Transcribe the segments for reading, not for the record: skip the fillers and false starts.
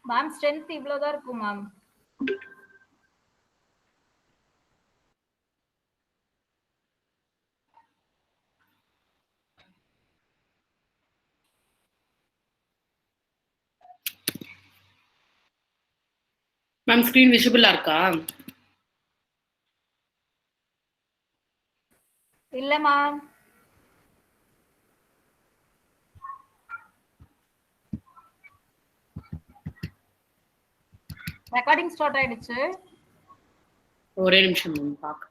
Ma'am strength இவ்வளவுதான் இருக்கும் ma'am. Ma'am screen விசிபிளா இருக்கா? இல்ல மேம். ரெக்கார்டிங் ஸ்டார்ட் ஆயிடுச்சு. ஒரே நிமிஷம் மேம் பாக்க.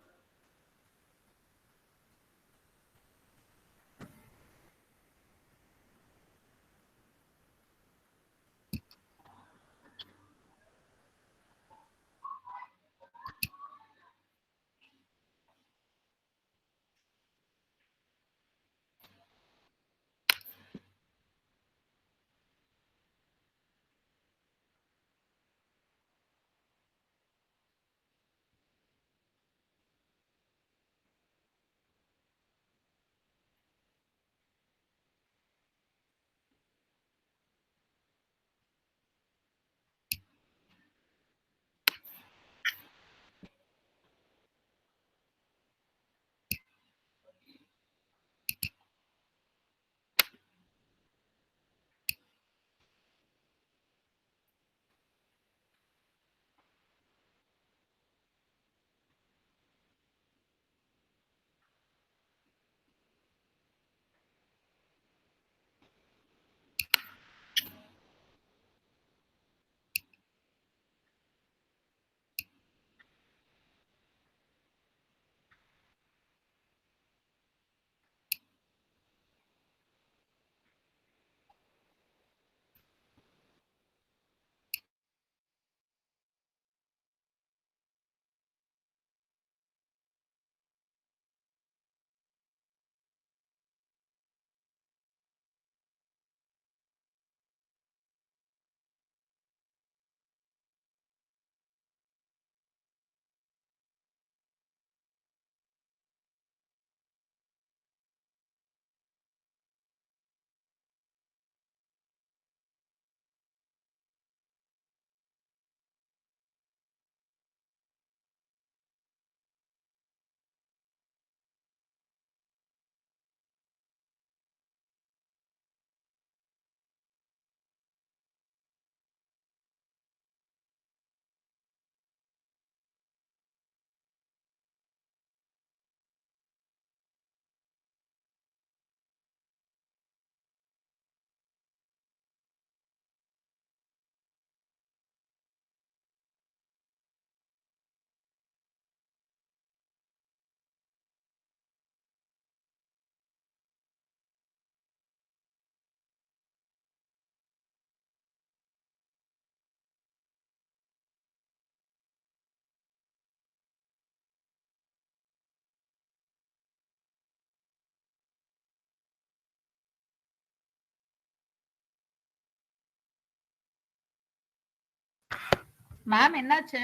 மேம் என்னாச்சு?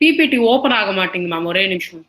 பிபிடி ஓபன் ஆக மாட்டேங்குது மேம், ஒரே நிமிஷம்.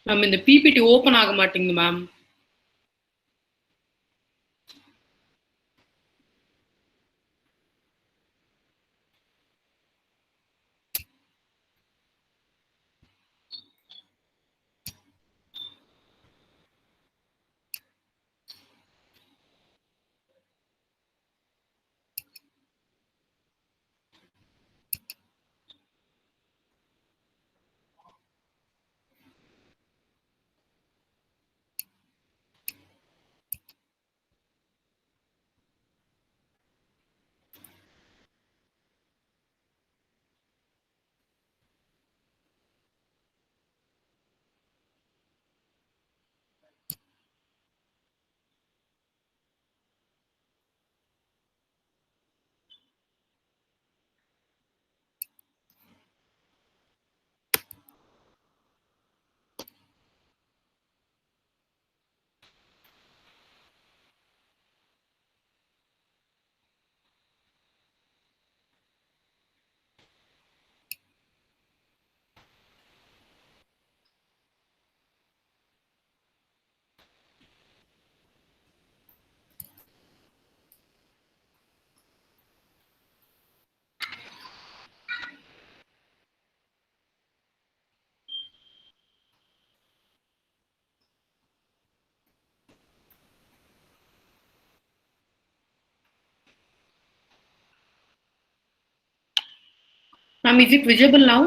மேம் இந்த பிபிடி ஓபன் ஆக மாட்டேங்குது ma'am. Ma'am, is it visible now?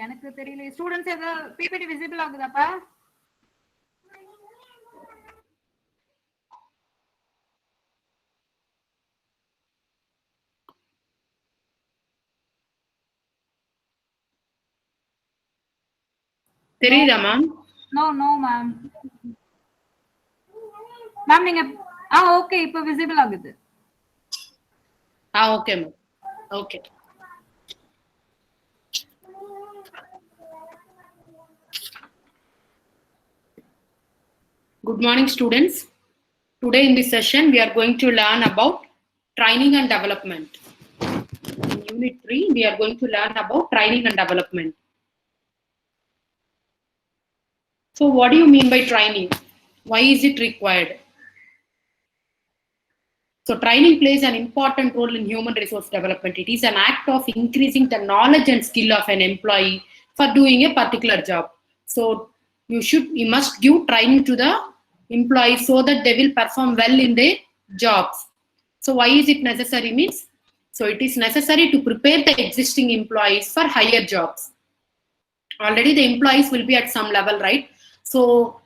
எனக்கு தெரியல. ஸ்டூடண்ட்ஸ் ஏதோ பிபிடி விசிபிள் ஆகுதாப்பா? தெரியுதா மேம்? No ma'am. மேம் நீங்க ஓகே இப்போ விசிபிள் ஆகுது. Okay ma'am. Okay. Good morning, students. Today in this session, we are going to learn about training and development. In Unit 3, we are going to learn about training and development. So what do you mean by training? Why is it required? So training plays an important role in human resource development. It is an act of increasing the knowledge and skill of an employee for doing a particular job. So you must give training to the employees so that they will perform well in their jobs. So why is it necessary means? So it is necessary to prepare the existing employees for higher jobs. Already the employees will be at some level, right? So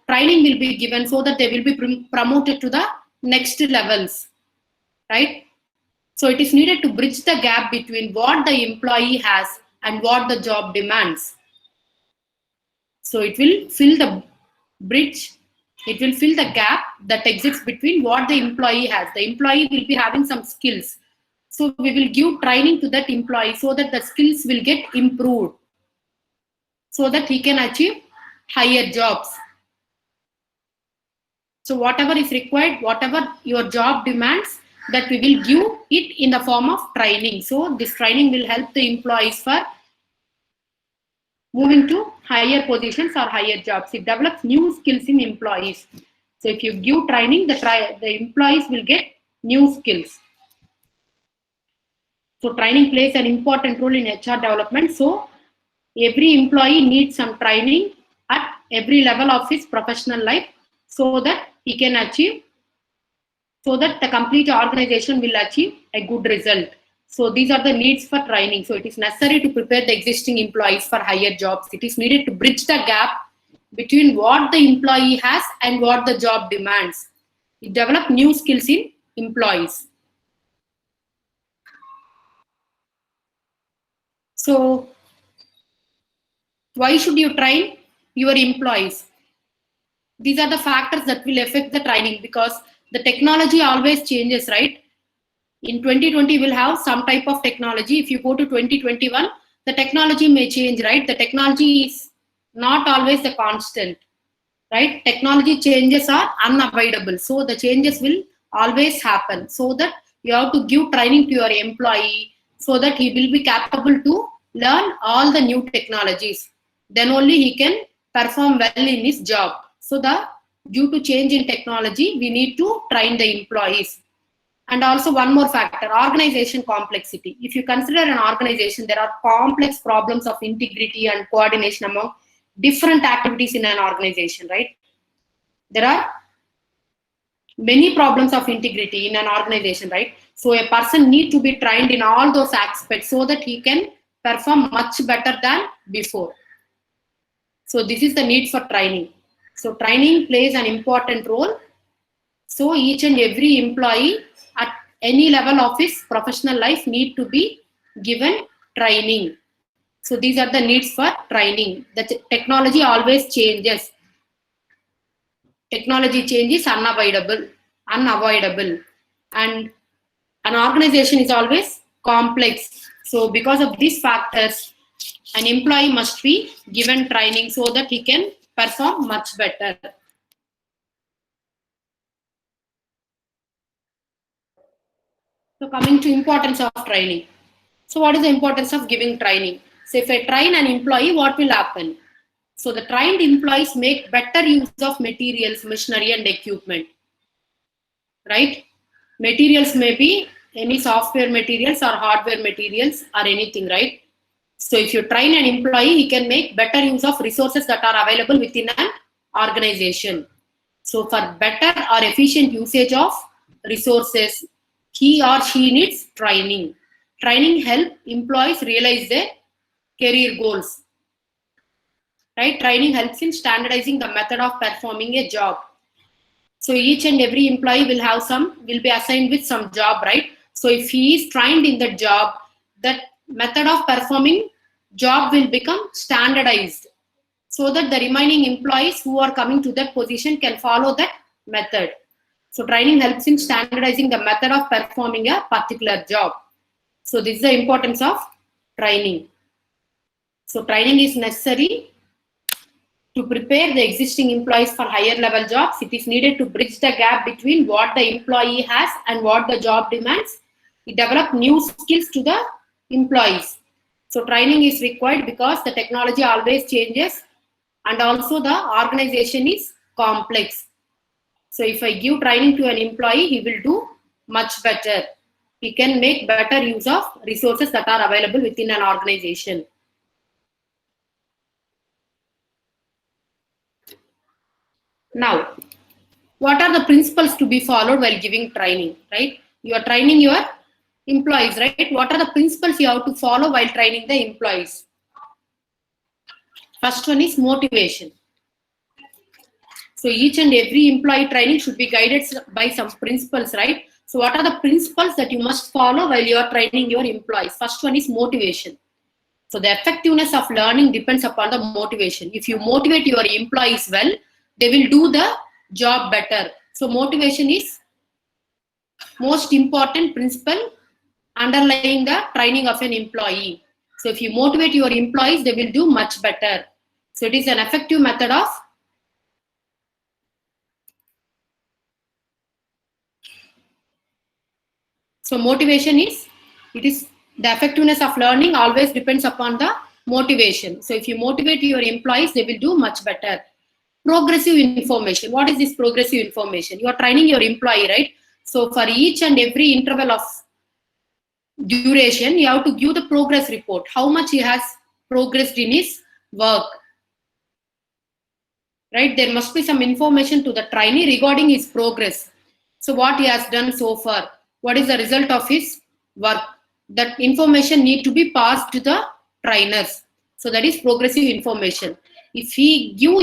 training will be given so that they will be promoted to the next levels, right? So it is needed to bridge the gap between what the employee has and what the job demands. So it will fill the bridge, it will fill the gap that exists between what the employee has. The employee will be having some skills. So we will give training to that employee so that the skills will get improved, so that he can achieve higher jobs. So whatever is required, whatever your job demands, that we will give it in the form of training. So this training will help the employees for moving to higher positions or higher jobs. It develops new skills in employees. So if you give training, the employees will get new skills. So training plays an important role in HR development. So every employee needs some training at every level of his professional life so that he can achieve, so that the complete organization will achieve a good result. So these are the needs for training. So it is necessary to prepare the existing employees for higher jobs. It is needed to bridge the gap between what the employee has and what the job demands. It develops new skills in employees. So why should you train your employees? These are the factors that will affect the training, because the technology always changes, right? In 2020, we'll have some type of technology. If you go to 2021, the technology may change, right? The technology is not always the constant, right? Technology changes are unavoidable. So the changes will always happen. So that you have to give training to your employee so that he will be capable to learn all the new technologies. Then only he can perform well in his job. So due to change in technology, we need to train the employees. And also one more factor, organization complexity. If you consider an organization, there are complex problems of integrity and coordination among different activities in an organization, right? There are many problems of integrity in an organization, right? So a person needs to be trained in all those aspects so that he can perform much better than before. So this is the need for training. So training plays an important role. So each and every employee at any level of his professional life need to be given training. So these are the needs for training. The technology always changes. Technology change is unavoidable, and an organization is always complex. So because of these factors, an employee must be given training so that he can perform much better. So coming to importance of training. So what is the importance of giving training? So if I train an employee, what will happen? So the trained employees make better use of materials, machinery and equipment, right? Materials may be any software materials or hardware materials or anything, right? So if you train an employee, he can make better use of resources that are available within an organization. So for better or efficient usage of resources, he or she needs training. Training helps employees realize their career goals. Right? Training helps in standardizing the method of performing a job. So each and every employee will be assigned with some job, right? So if he is trained in the job, that method of performing job will become standardized, so that the remaining employees who are coming to that position can follow that method. So training helps in standardizing the method of performing a particular job. So this is the importance of training. So training is necessary to prepare the existing employees for higher level jobs. It is needed to bridge the gap between what the employee has and what the job demands. It develops new skills to the employees. So training is required because the technology always changes, and also the organization is complex. So if I give training to an employee, he will do much better. He can make better use of resources that are available within an organization. Now, what are the principles to be followed while giving training, right? You are training your employees, right? What are the principles you have to follow while training the employees? First one is motivation. So each and every employee training should be guided by some principles, right? So what are the principles that you must follow while you are training your employees? First one is motivation. So the effectiveness of learning depends upon the motivation. If you motivate your employees well, they will do the job better. So motivation is most important principle underlying the training of an employee. So if you motivate your employees, they will do much better. So it is an effective method of motivation is the effectiveness of learning always depends upon the motivation. So if you motivate your employees, they will do much better. Progressive information. What is this progressive information? You are training your employee, right? So for each and every interval of duration, you have to give the progress report. How much he has progressed in his work, right? There must be some information to the trainee regarding his progress. So what he has done so far, what is the result of his work? That information need to be passed to the trainers. So that is progressive information. If he give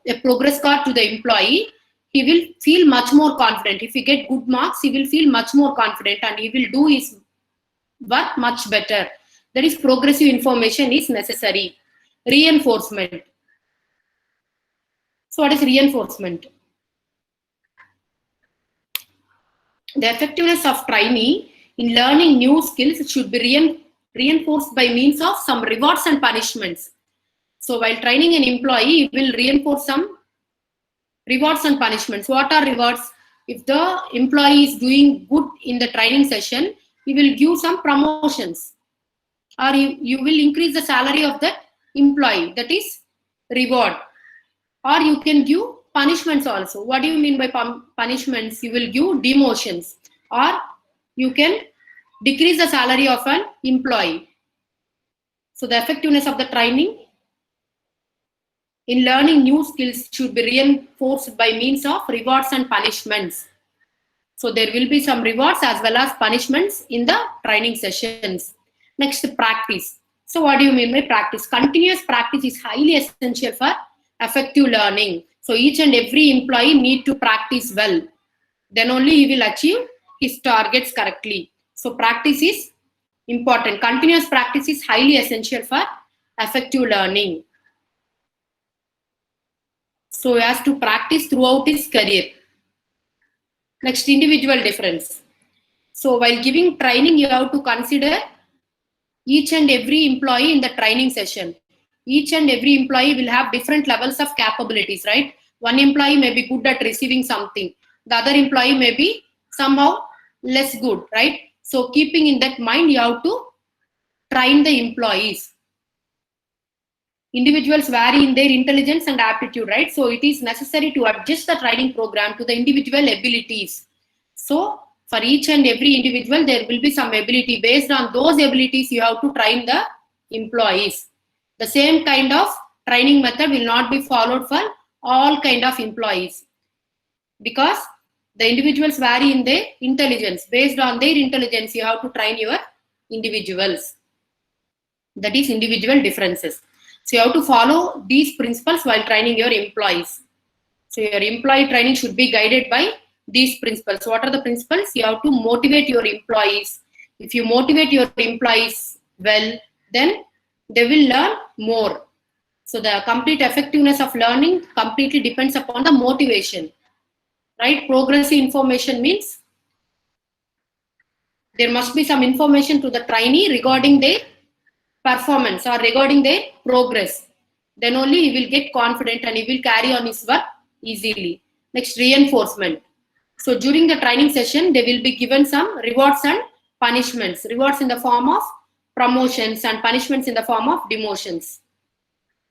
a progress card to the employee, he will feel much more confident. If he get good marks, he will feel much more confident and he will do his work much better. That is progressive information is necessary. Reinforcement. So what is reinforcement? The effectiveness of trainee in learning new skills should be reinforced by means of some rewards and punishments. So while training an employee, it will reinforce some rewards and punishments. What are rewards? If the employee is doing good in the training session, he will give some promotions or you will increase the salary of that employee, that is reward. Or you can give punishments also. What do you mean by punishments? You will give demotions, or you can decrease the salary of an employee. So the effectiveness of the training in learning new skills should be reinforced by means of rewards and punishments. So there will be some rewards as well as punishments in the training sessions. Next, practice. So what do you mean by practice? Continuous practice is highly essential for effective learning. So each and every employee need to practice well. Then only he will achieve his targets correctly. So practice is important. Continuous practice is highly essential for effective learning. So he has to practice throughout his career. Next, individual difference. So while giving training, you have to consider each and every employee in the training session. Each and every employee will have different levels of capabilities, right? One employee may be good at receiving something. The other employee may be somehow less good, right? So keeping in that mind, you have to train the employees. Individuals vary in their intelligence and aptitude, right? So it is necessary to adjust the training program to the individual abilities. So for each and every individual, there will be some ability. Based on those abilities, you have to train the employees. The same kind of training method will not be followed for all kind of employees, because the individuals vary in their intelligence. Based on their intelligence, you have to train your individuals. That is individual differences. So you have to follow these principles while training your employees. So your employee training should be guided by these principles. What are the principles? You have to motivate your employees. If you motivate your employees well, then they will learn more. So the complete effectiveness of learning completely depends upon the motivation, right? Progressive information means there must be some information to the trainee regarding their performance or regarding their progress. Then only he will get confident and he will carry on his work easily. Next, reinforcement. So during the training session, they will be given some rewards and punishments. Rewards in the form of promotions and punishments in the form of demotions.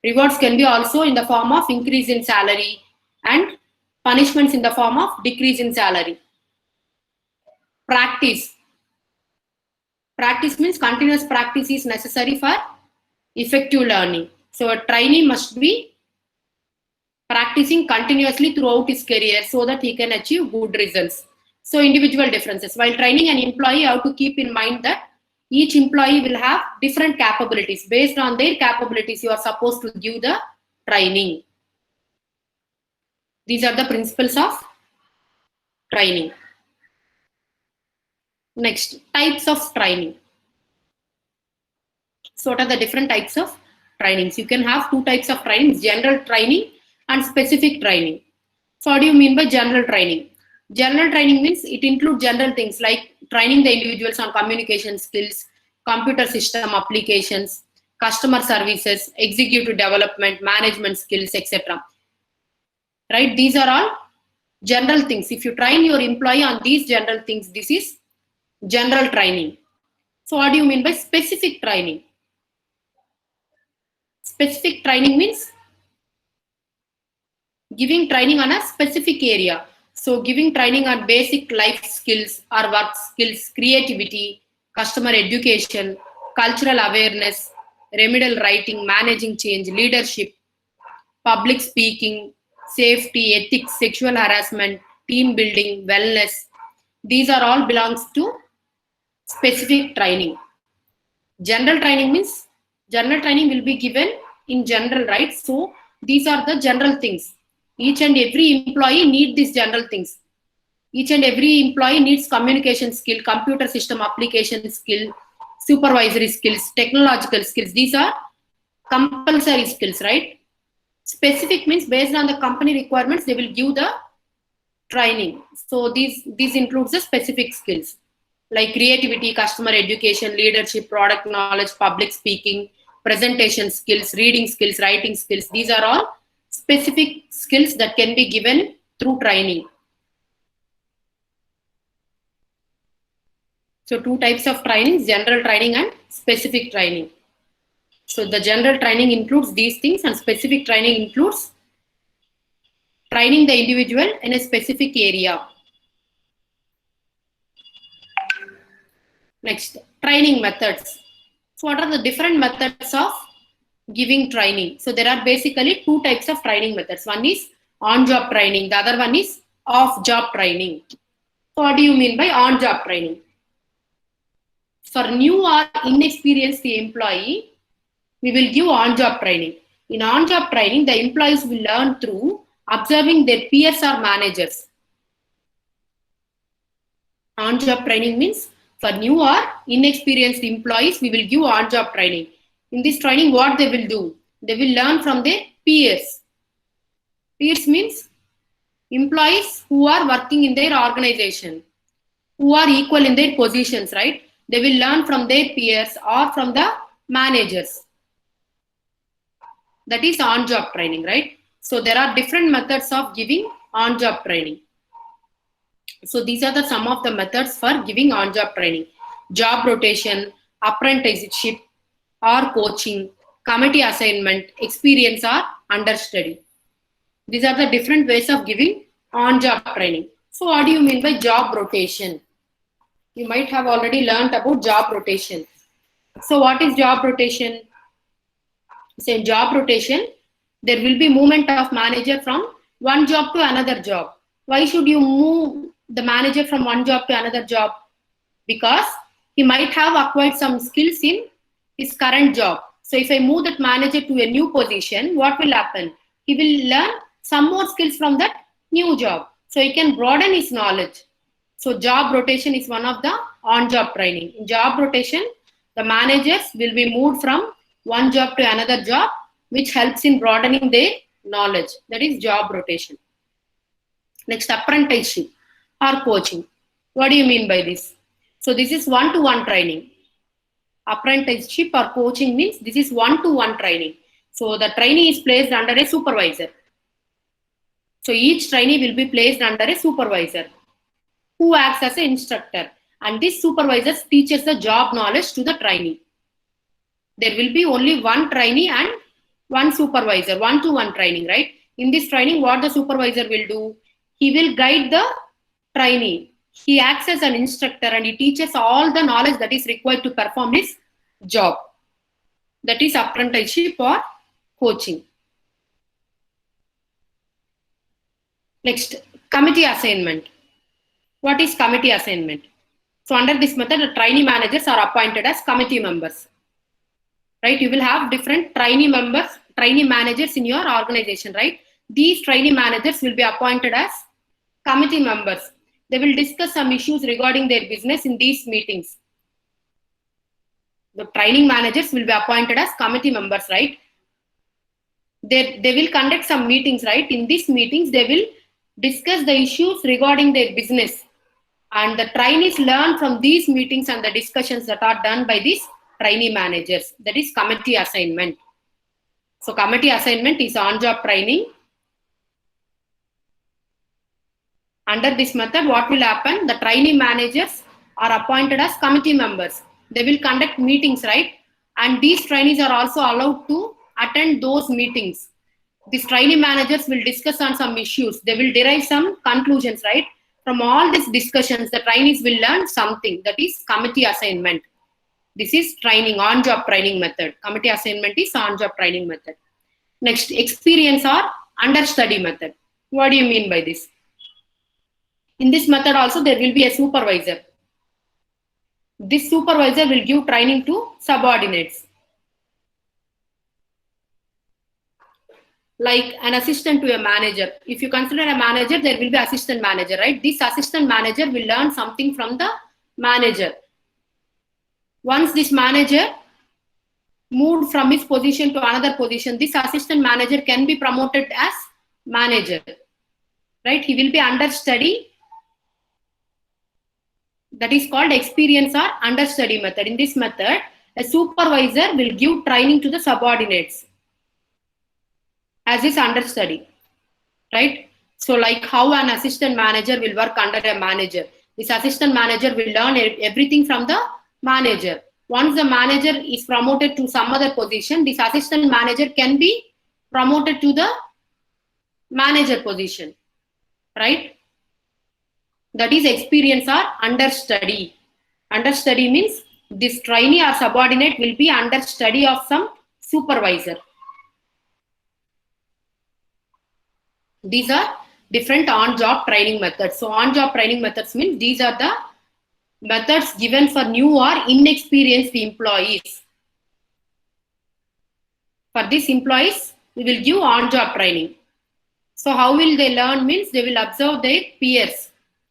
Rewards can be also in the form of increase in salary and punishments in the form of decrease in salary. Practice. Practice means continuous practice is necessary for effective learning. So a trainee must be practicing continuously throughout his career so that he can achieve good results. So individual differences. While training an employee, you have to keep in mind that each employee will have different capabilities. Based on their capabilities, you are supposed to give the training. These are the principles of training. Next, types of training. So what are the different types of trainings? You can have two types of trainings, general training and specific training. So what do you mean by general training? General training means it includes general things like training the individuals on communication skills, computer system applications, customer services, executive development, management skills, etc. Right? These are all general things. If you train your employee on these general things, this is general training. So what do you mean by specific training? Specific training means giving training on a specific area. So giving training on basic life skills or work skills, creativity, customer education, cultural awareness, remedial writing, managing change, leadership, public speaking, safety, ethics, sexual harassment, team building, wellness. These are all belongs to specific training. General training means general training will be given in general, right? So these are the general things. Each and every employee needs these general things. Each and every employee needs communication skill, computer system application skill, supervisory skills, technological skills. These are compulsory skills, right? Specific means based on the company requirements, they will give the training. So these includes the specific skills like creativity, customer education, leadership, product knowledge, public speaking, presentation skills, reading skills, writing skills. These are all specific skills that can be given through training. So two types of training, general training and specific training. So the general training includes these things, and specific training includes training the individual in a specific area. Next, training methods. So what are the different methods of giving training? So there are basically two types of training methods. One is on-job training. The other one is off-job training. So what do you mean by on-job training? For new or inexperienced employee, we will give on-job training. In on-job training, the employees will learn through observing their peers or managers. On-job training means for new or inexperienced employees, we will give on-job training. In this training, what they will do? They will learn from their peers. Peers means employees who are working in their organization, who are equal in their positions, right? They will learn from their peers or from the managers. That is on-job training, right? So there are different methods of giving on-job training. So these are some of the methods for giving on-job training. Job rotation, apprenticeship or coaching, committee assignment, experience or understudy. These are the different ways of giving on-job training. So what do you mean by job rotation? You might have already learned about job rotation. So what is job rotation? So in job rotation, there will be movement of manager from one job to another job. Why should you move the manager from one job to another job? Because he might have acquired some skills in his current job. So if I move that manager to a new position, what will happen? He will learn some more skills from that new job. So he can broaden his knowledge. So job rotation is one of the on-job training. In job rotation, the managers will be moved from one job to another job, which helps in broadening their knowledge. That is job rotation. Next, apprenticeship or coaching. What do you mean by this? So this is one-to-one training. Apprenticeship or coaching means this is one-to-one training. So the trainee is placed under a supervisor. So each trainee will be placed under a supervisor who acts as an instructor. And this supervisor teaches the job knowledge to the trainee. There will be only one trainee and one supervisor, one-to-one training, right? In this training, what the supervisor will do? He will guide the trainee. He acts as an instructor and he teaches all the knowledge that is required to perform his job. That is apprenticeship or coaching. Next, committee assignment. What is committee assignment? So under this method, the trainee managers are appointed as committee members. Right? You will have different trainee members, trainee managers in your organization, right? These trainee managers will be appointed as committee members. They will discuss some issues regarding their business in these meetings. The training managers will be appointed as committee members, right? They will conduct some meetings, right? In these meetings, they will discuss the issues regarding their business. And the trainees learn from these meetings and the discussions that are done by these trainee managers. That is committee assignment. So committee assignment is on-job training. Under this method, what will happen? The trainee managers are appointed as committee members. They will conduct meetings, right? And these trainees are also allowed to attend those meetings. These trainee managers will discuss on some issues. They will derive some conclusions, right? From all these discussions, the trainees will learn something. That is committee assignment. This is training, on-job training method. Committee assignment is on-job training method. Next, experience or understudy method. What do you mean by this? In this method also, there will be a supervisor. This supervisor will give training to subordinates. Like an assistant to a manager. If you consider a manager, there will be assistant manager, right? This assistant manager will learn something from the manager. Once this manager moved from his position to another position, this assistant manager can be promoted as manager, right? He will be understudy. That is called experience or understudy method. In this method, a supervisor will give training to the subordinates as his understudy, right? So like how an assistant manager will work under a manager. This assistant manager will learn everything from the manager. once the manager is promoted to some other position, this assistant manager can be promoted to the manager position, right? That is experience or understudy. Understudy means this trainee or subordinate will be understudy of some supervisor. These are different on-job training methods. So on-job training methods means these are the methods given for new or inexperienced employees. For these employees, we will give on-job training. So how will they learn means they will observe their peers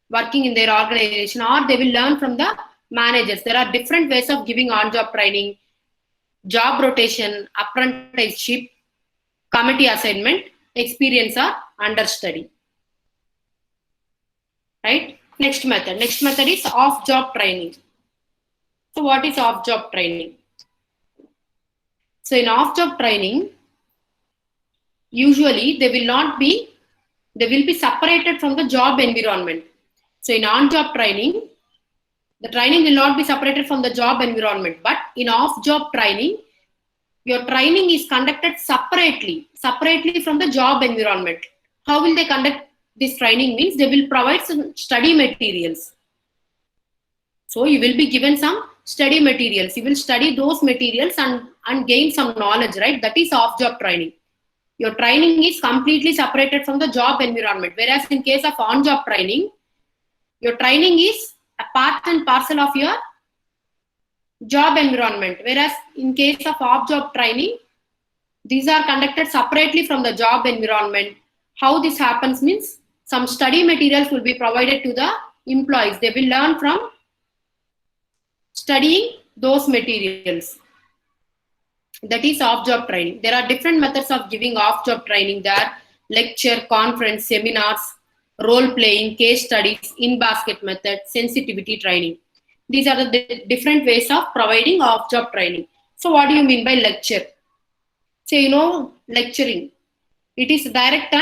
working in their organization, or they will learn from the managers. There are different ways of giving on-job training: job rotation, apprenticeship, committee assignment, experience or understudy. Right? Next method is off-job training. So what is off-job training? So in off-job training, usually they will be separated from the job environment. So in on-job training, the training will not be separated from the job environment, but in off-job training, your training is conducted separately from the job environment. How will they conduct this training means they will provide some study materials. So you will be given some study materials. You will study those materials and gain some knowledge, right? That is off-job training. Your training is completely separated from the job environment. Whereas in case of on-job training, your training is a part and parcel of your job environment. Whereas in case of off-job training, these are conducted separately from the job environment. How this happens means some study materials will be provided to the employees. They will learn from studying those materials. That is off-job training. There are different methods of giving off-job training. There are lecture, conference, seminars, role-playing, case studies, in-basket method, sensitivity training. These are the different ways of providing off-job training. So what do you mean by lecture? So lecturing. It is direct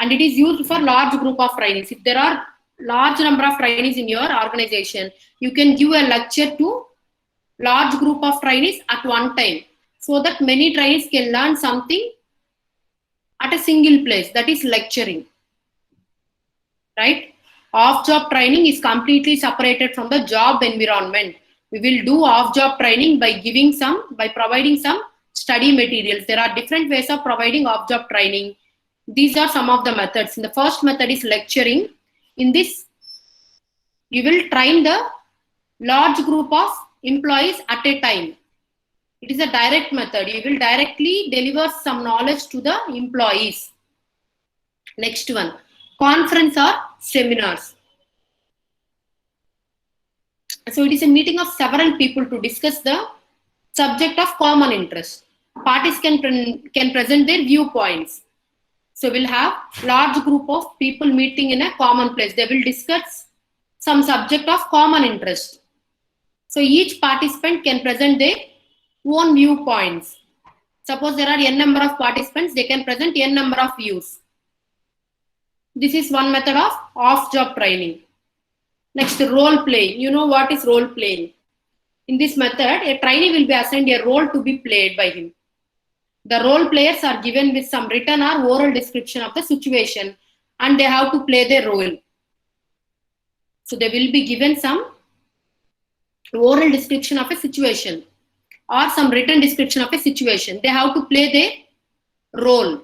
and it is used for large group of trainees. If there are large number of trainees in your organization, you can give a lecture to large group of trainees at one time, so that many trainees can learn something at a single place. That is lecturing, right? Off-job training is completely separated from the job environment. We will do off-job training by providing some study materials. There are different ways of providing off-job training. These are some of the methods. The first method is lecturing. In this, you will train the large group of employees at a time. It is a direct method. You will directly deliver some knowledge to the employees. Next one, conference or seminars. So it is a meeting of several people to discuss the subject of common interest. Parties can present their viewpoints. So we'll have large group of people meeting in a common place. They will discuss some subject of common interest. So each participant can present their own viewpoints. Suppose there are n number of participants, they can present n number of views. This is one method of off-job training. Next, role playing. You know what is role playing? In this method, a trainee will be assigned a role to be played by him. The role players are given with some written or oral description of the situation, and they have to play their role. So they will be given some oral description of a situation or some written description of a situation. They have to play their role.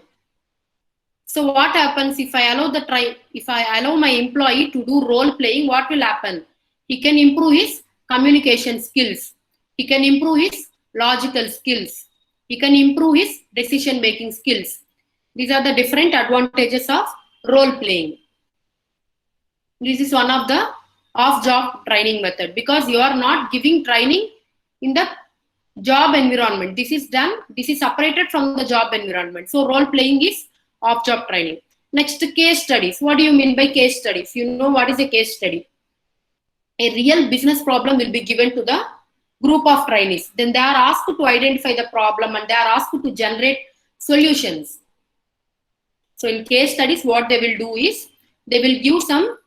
So what happens if I allow my employee to do role playing? What will happen? He can improve his communication skills. He can improve his logical skills. He can improve his decision making skills. These are the different advantages of role playing. This is one of the off-job training method, because you are not giving training in the job environment. This is separated from the job environment. So role playing is off-job training. Next, case studies. What do you mean by case studies? You know what is a case study? A real business problem will be given to the group of trainees. Then they are asked to identify the problem and they are asked to generate solutions. So in case studies, what they will do is they will give some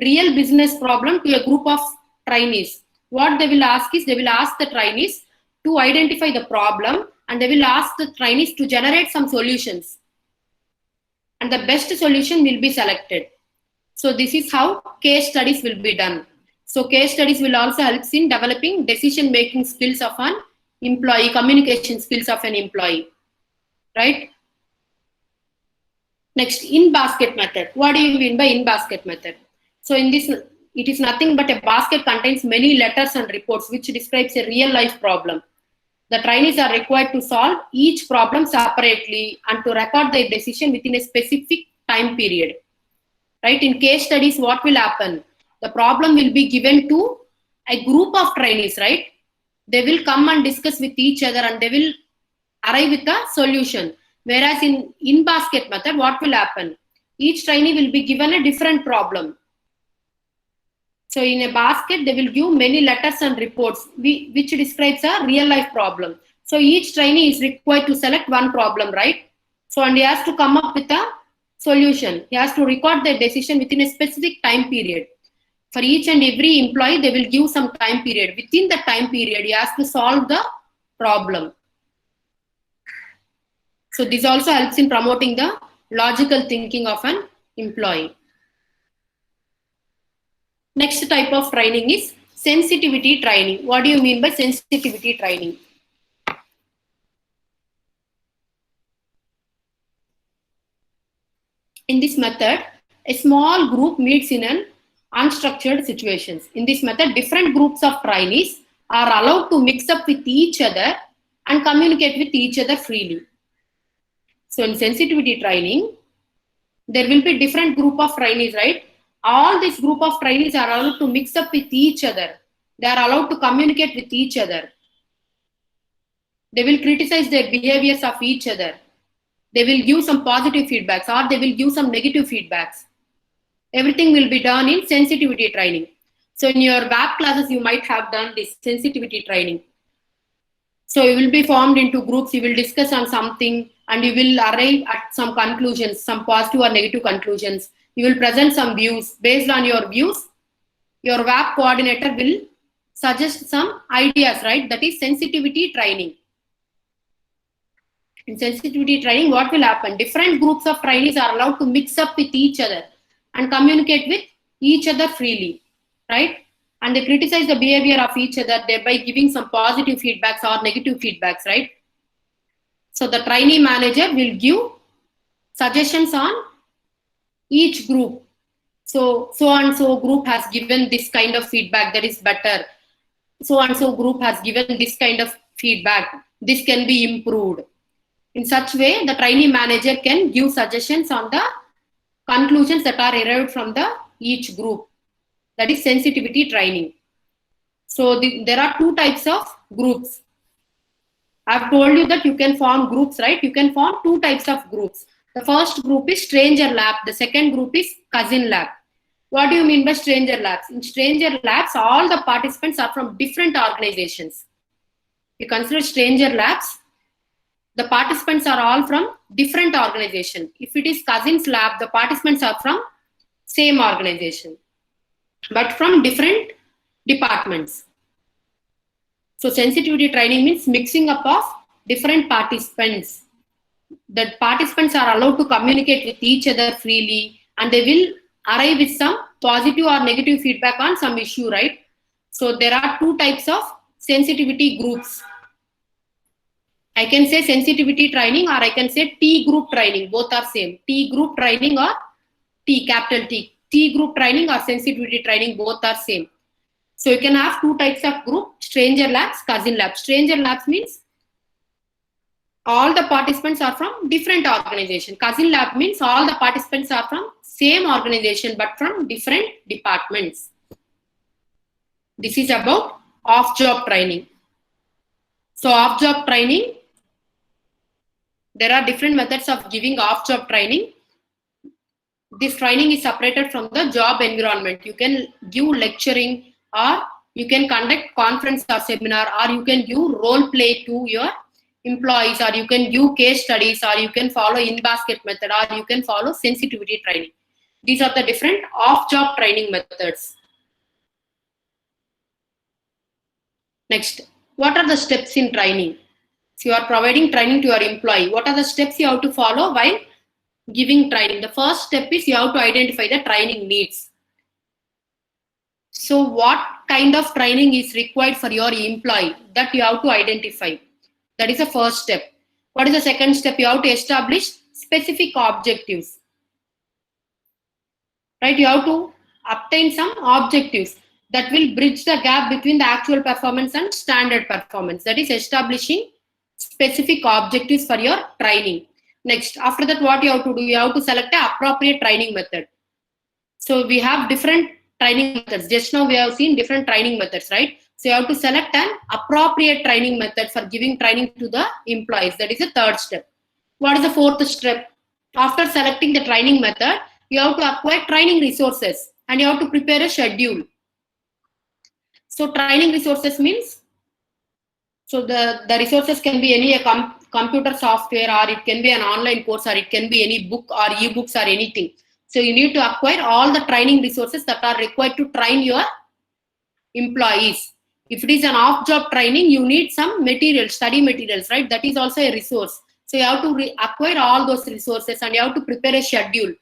real business problem to a group of trainees. what they will ask is, they will ask the trainees to identify the problem, and they will ask the trainees to generate some solutions. And the best solution will be selected. So this is how case studies will be done. So case studies will also help in developing decision-making skills of an employee, communication skills of an employee, right? Next, in-basket method. What do you mean by in-basket method? So in this, it is nothing but a basket contains many letters and reports which describes a real-life problem. The trainees are required to solve each problem separately and to record their decision within a specific time period. Right? In case studies, what will happen? The problem will be given to a group of trainees, right? They will come and discuss with each other and they will arrive with a solution. Whereas in basket method, what will happen? Each trainee will be given a different problem. So in a basket, they will give many letters and reports which describes a real life problem. So each trainee is required to select one problem, right? So and he has to come up with a solution. He has to record the decision within a specific time period. For each and every employee, they will give some time period. Within the time period, he has to solve the problem. So this also helps in promoting the logical thinking of an employee. Next type of training is sensitivity training. What do you mean by sensitivity training? In this method, a small group meets in an unstructured situations. In this method, different groups of trainees are allowed to mix up with each other and communicate with each other freely. So in sensitivity training, there will be different group of trainees, right? All this group of trainees are allowed to mix up with each other. They are allowed to communicate with each other. They will criticize their behaviors of each other. They will give some positive feedbacks or they will give some negative feedbacks. Everything will be done in sensitivity training. So in your WAP classes, you might have done this sensitivity training. So you will be formed into groups, you will discuss on something and you will arrive at some conclusions, some positive or negative conclusions. You will present some views. Based on your views, your WAP coordinator will suggest some ideas, right? That is sensitivity training. In sensitivity training, what will happen? Different groups of trainees are allowed to mix up with each other and communicate with each other freely, right? And they criticize the behavior of each other, thereby giving some positive feedbacks or negative feedbacks, right? So the trainee manager will give suggestions on each group. So and so group has given this kind of feedback that is better. So and so group has given this kind of feedback. This can be improved. In such way, the trainee manager can give suggestions on the conclusions that are derived from each group. That is sensitivity training. So there are two types of groups. I've told you that you can form groups, right? You can form two types of groups. The first group is stranger lab. The second group is cousin lab. What do you mean by stranger labs? In stranger labs, all the participants are from different organizations. You consider stranger labs, the participants are all from different organizations. If it is cousins lab, the participants are from same organization, but from different departments. So sensitivity training means mixing up of different participants. The participants are allowed to communicate with each other freely and they will arrive with some positive or negative feedback on some issue, right? So there are two types of sensitivity groups. I can say sensitivity training or I can say T group training. Both are same. T group training or T, capital T. T group training or sensitivity training, both are same. So you can have two types of group, stranger labs, cousin labs. Stranger labs means all the participants are from different organization. Cousin lab means all the participants are from same organization but from different departments. This is about off-job training. So off-job training, there are different methods of giving off-job training. This training is separated from the job environment. You can give lecturing or you can conduct conference or seminar or you can give role play to your employees or you can give case studies or you can follow in-basket method or you can follow sensitivity training. These are the different off-job training methods. Next, what are the steps in training? So you are providing training to your employee. What are the steps you have to follow while giving training? The first step is you have to identify the training needs. So what kind of training is required for your employee? That you have to identify. That is the first step. What is the second step? You have to establish specific objectives. Right? You have to obtain some objectives that will bridge the gap between the actual performance and standard performance. That is establishing specific objectives for your training. Next, after that, what you have to do? You have to select an appropriate training method. So we have different training methods. Just now we have seen different training methods, right? So you have to select an appropriate training method for giving training to the employees. That is the third step. What is the fourth step? After selecting the training method, you have to acquire training resources and you have to prepare a schedule. So training resources means, so the resources can be any computer software, or it can be an online course, or it can be any book or ebooks or anything. So you need to acquire all the training resources that are required to train your employees. If it is an off-job training, you need some materials, study materials, right? That is also a resource. So you have to acquire all those resources and you have to prepare a schedule,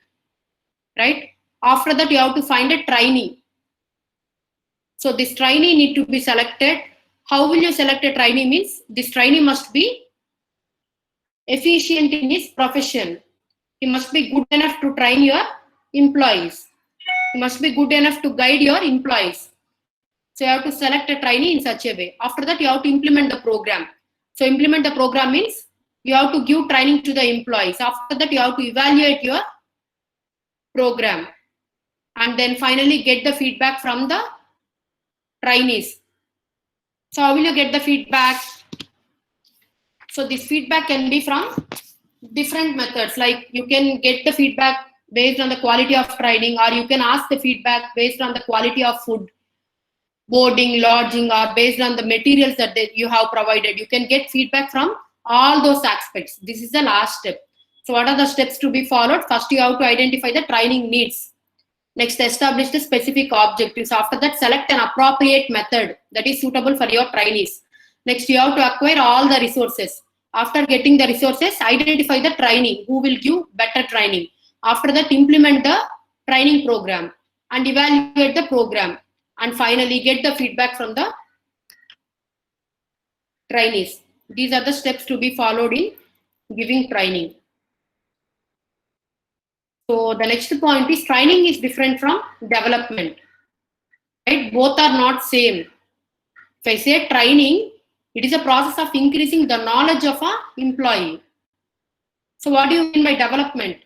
right? After that, you have to find a trainee. So this trainee need to be selected. How will you select a trainee? Means this trainee must be efficient in his profession. He must be good enough to train your employees. He must be good enough to guide your employees. So you have to select a trainee in such a way. After that, you have to implement the program. So implement the program means you have to give training to the employees. After that, you have to evaluate your program. And then finally get the feedback from the trainees. So how will you get the feedback? So this feedback can be from different methods. Like you can get the feedback based on the quality of training, or you can ask the feedback based on the quality of food, boarding, lodging, or based on the materials that you have provided. You can get feedback from all those aspects. This is the last step. So what are the steps to be followed? First, you have to identify the training needs. Next, establish the specific objectives. After that, select an appropriate method that is suitable for your trainees. Next, you have to acquire all the resources. After getting the resources, identify the trainee who will give better training. After that, implement the training program and evaluate the program. And finally, get the feedback from the trainees. These are the steps to be followed in giving training. So the next point is training is different from development. Right? Both are not same. If I say training, it is a process of increasing the knowledge of an employee. So what do you mean by development?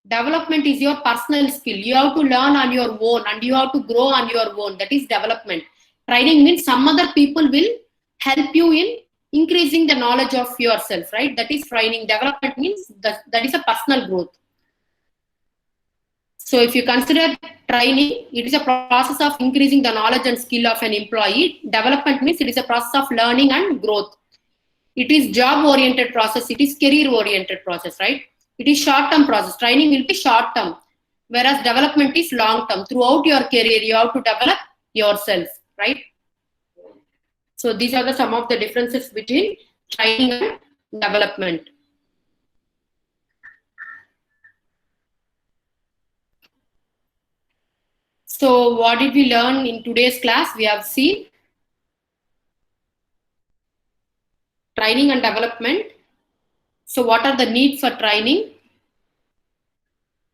Development is your personal skill. You have to learn on your own and you have to grow on your own. That is development. Training means some other people will help you in increasing the knowledge of yourself, right? That is training. Development means that is a personal growth. So if you consider training, it is a process of increasing the knowledge and skill of an employee. Development means it is a process of learning and growth. It is job-oriented process. It is career-oriented process, right? It is short-term process. Training will be short-term, whereas development is long-term. Throughout your career, you have to develop yourself, right? So these are some of the differences between training and development. So what did we learn in today's class? We have seen training and development. So what are the needs for training?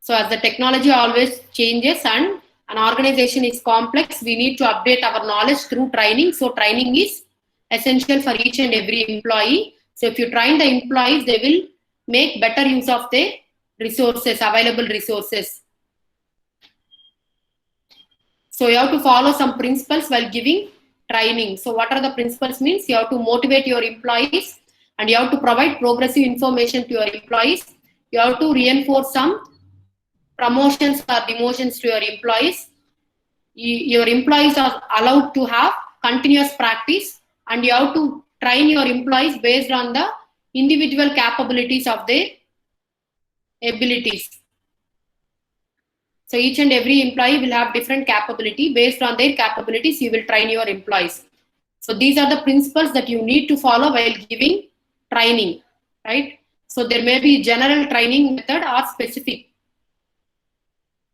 So as the technology always changes and an organization is complex, we need to update our knowledge through training. So training is essential for each and every employee. So if you train the employees, they will make better use of their resources, available resources. So you have to follow some principles while giving training. So what are the principles means? You have to motivate your employees and you have to provide progressive information to your employees. You have to reinforce some promotions or demotions to your employees. Your employees are allowed to have continuous practice and you have to train your employees based on the individual capabilities of their abilities. So each and every employee will have different capability. Based on their capabilities, you will train your employees. So these are the principles that you need to follow while giving training, right? So there may be general training method or specific.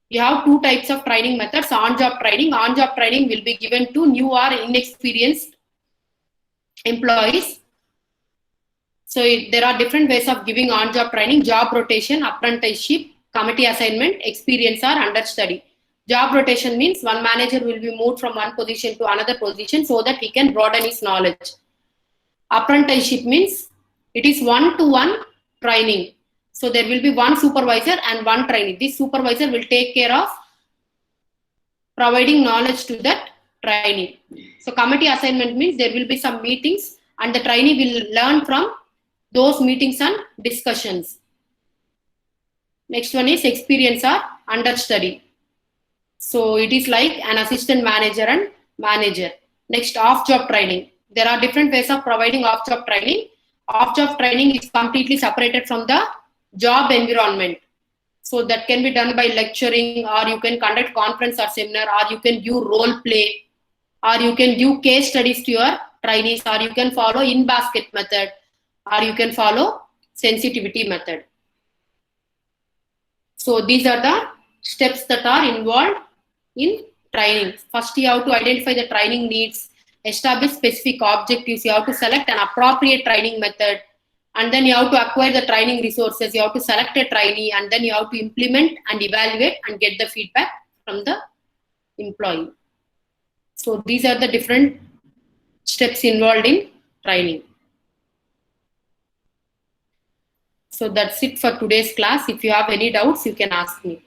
You have two types of training methods: on-job training. On-job training will be given to new or inexperienced employees. So there are different ways of giving on-job training: job rotation, apprenticeship, committee assignment, experience, or understudy. Job rotation means one manager will be moved from one position to another position so that he can broaden his knowledge. Apprenticeship means it is one-to-one training. So there will be one supervisor and one trainee. This supervisor will take care of providing knowledge to that trainee. So committee assignment means there will be some meetings and the trainee will learn from those meetings and discussions. Next one is experience or understudy. So it is like an assistant manager and manager. Next, off-job training. There are different ways of providing off-job training. Off-job training is completely separated from the job environment. So that can be done by lecturing, or you can conduct conference or seminar, or you can do role play, or you can do case studies to your trainees, or you can follow in-basket method, or you can follow sensitivity method. So these are the steps that are involved in training. First, you have to identify the training needs, establish specific objectives, you have to select an appropriate training method, and then you have to acquire the training resources, you have to select a trainee, and then you have to implement and evaluate and get the feedback from the employee. So these are the different steps involved in training. So that's it for today's class. If you have any doubts, you can ask me.